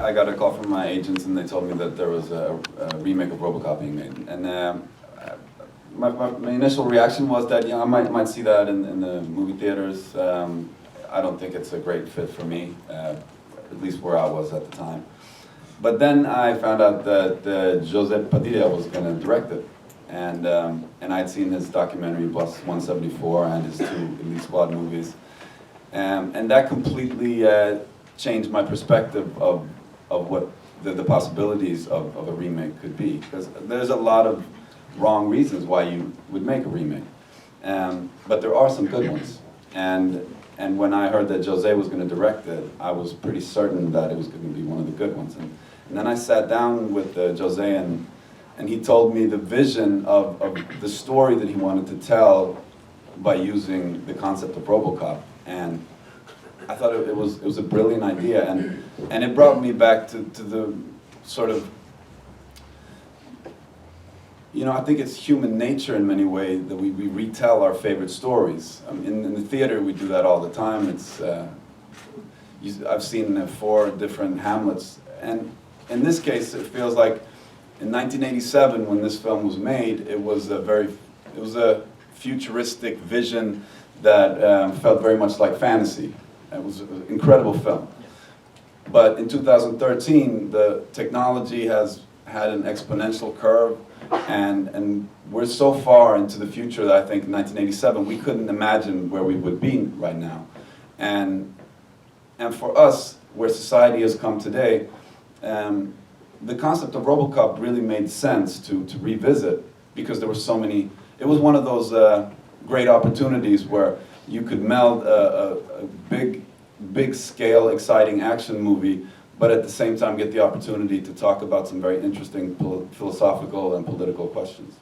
I got a call from my agents and they told me that there was a remake of RoboCop being made. And my initial reaction was that, I might see that in the movie theaters. I don't think it's a great fit for me, at least where I was at the time. But then I found out that José Padilla was going to direct it. And I'd seen his documentary, Bus 174, and his 2 Elite Squad movies. And that completely changed my perspective of what the possibilities of a remake could be. Because there's a lot of wrong reasons why you would make a remake. But there are some good ones. And when I heard that José was going to direct it, I was pretty certain that it was going to be one of the good ones. And then I sat down with José, and he told me the vision of the story that he wanted to tell by using the concept of RoboCop. And I thought it was a brilliant idea, and it brought me back to the sort of, I think it's human nature in many ways that we retell our favorite stories. In the theater we do that all the time. I've seen 4 different Hamlets, and in this case it feels like in 1987 when this film was made, it was a futuristic vision that felt very much like fantasy. It was an incredible film. But in 2013, the technology has had an exponential curve, and we're so far into the future that I think in 1987 we couldn't imagine where we would be right now. And for us, where society has come today, the concept of RoboCop really made sense to revisit, because there were so many. It was one of those great opportunities where you could meld a big scale, exciting action movie, but at the same time get the opportunity to talk about some very interesting philosophical and political questions.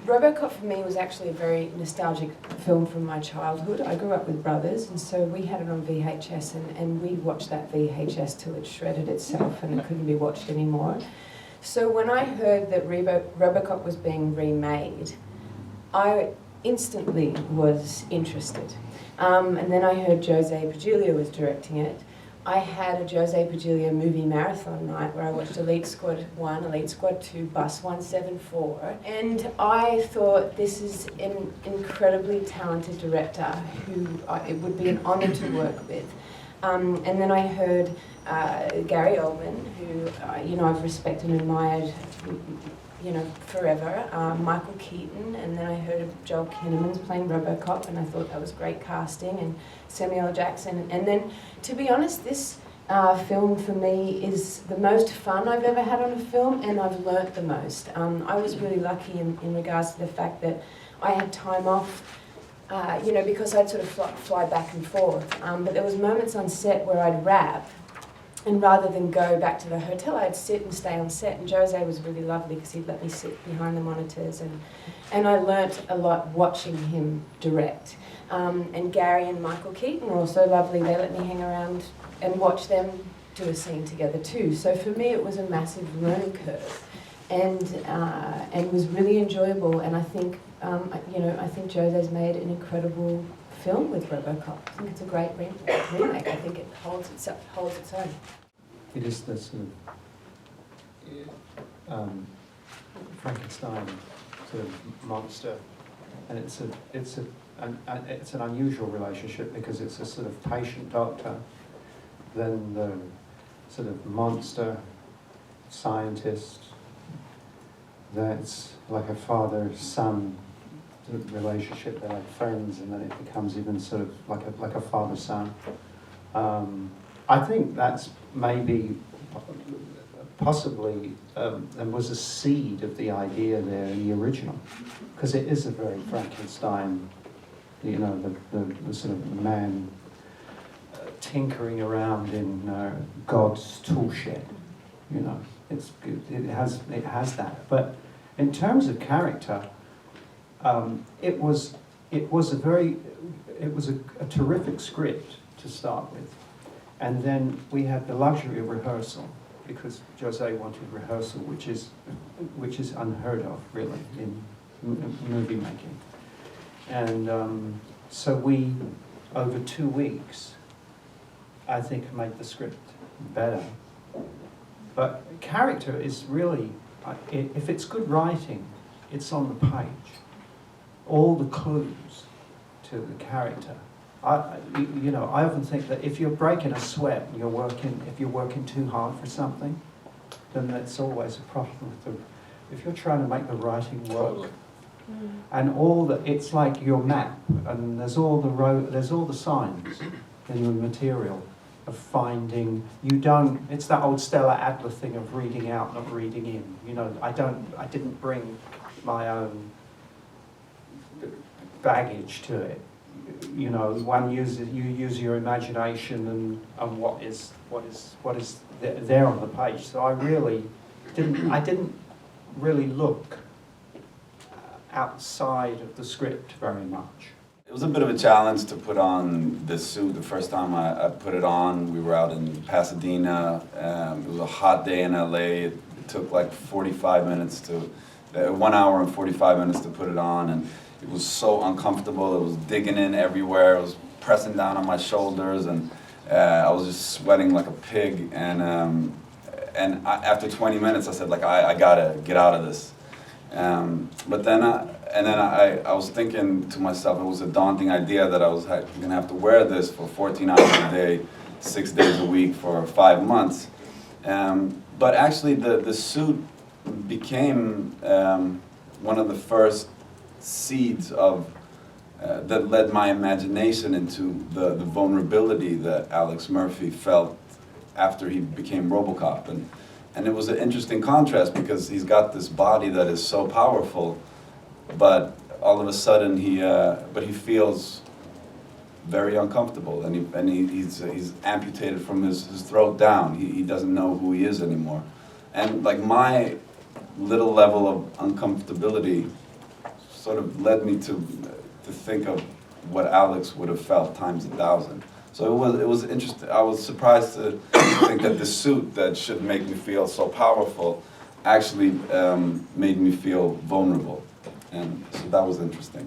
RoboCop for me was actually a very nostalgic film from my childhood. I grew up with brothers, and so we had it on VHS, and we watched that VHS till it shredded itself and it couldn't be watched anymore. So when I heard that RoboCop was being remade, I instantly was interested. And then I heard José Padilla was directing it. I had a José Padilla movie marathon night where I watched Elite Squad 1, Elite Squad 2, Bus 174, and I thought this is an incredibly talented director who it would be an honor to work with. And then I heard Gary Oldman, who I've respected and admired forever, Michael Keaton, and then I heard of Joel Kinnaman's playing RoboCop, and I thought that was great casting, and Samuel L. Jackson. And then, to be honest, this film for me is the most fun I've ever had on a film, and I've learnt the most. I was really lucky in regards to the fact that I had time off, because I'd sort of fly back and forth. But there was moments on set where I'd wrap, and rather than go back to the hotel, I'd sit and stay on set. And José was really lovely because he'd let me sit behind the monitors, and I learnt a lot watching him direct. And Gary and Michael Keaton were also lovely. They let me hang around and watch them do a scene together too. So for me, it was a massive learning curve, and was really enjoyable. And I think I think José's made an incredible film with RoboCop. I think it's a great remake. I think it holds its own. It is the sort of Frankenstein sort of monster, and it's an unusual relationship because it's a sort of patient-doctor, then the sort of monster scientist. That's like a father-son relationship. They're like friends, and then it becomes even sort of like a father-son. I think that's maybe possibly there was a seed of the idea there in the original, because it is a very Frankenstein, the sort of man tinkering around in God's tool shed. It has that. But in terms of character, it was a terrific script to start with, and then we had the luxury of rehearsal, because José wanted rehearsal, which is unheard of really in movie making, and so we, over 2 weeks, I think, made the script better, But character is really, if it's good writing, it's on the page. All the clues to the character. You know, I often think that if you're breaking a sweat and if you're working too hard for something, then that's always a problem with the. If you're trying to make the writing work, Totally. and it's like your map, and there's all the signs in the material of finding. It's that old Stella Adler thing of reading out, not reading in. You know, I didn't bring my own baggage to it. You know, you use your imagination and what is there on the page. So I didn't really look outside of the script very much. It was a bit of a challenge to put on this suit. The first time I put it on, we were out in Pasadena. It was a hot day in LA. It took like 45 minutes 1 hour and 45 minutes to put it on, and it was so uncomfortable. It was digging in everywhere. It was pressing down on my shoulders, and I was just sweating like a pig. And after 20 minutes, I said, like, I gotta get out of this. But then I was thinking to myself, it was a daunting idea that I was gonna have to wear this for 14 hours a day, 6 days a week for 5 months. But actually, the suit became one of the first seeds of that led my imagination into the vulnerability that Alex Murphy felt after he became RoboCop, and it was an interesting contrast because he's got this body that is so powerful, but all of a sudden he feels very uncomfortable, and he's amputated from his throat down. He doesn't know who he is anymore, and like my little level of uncomfortability sort of led me to think of what Alex would have felt times 1,000. So it was interesting. I was surprised to think that the suit that should make me feel so powerful actually made me feel vulnerable, and so that was interesting.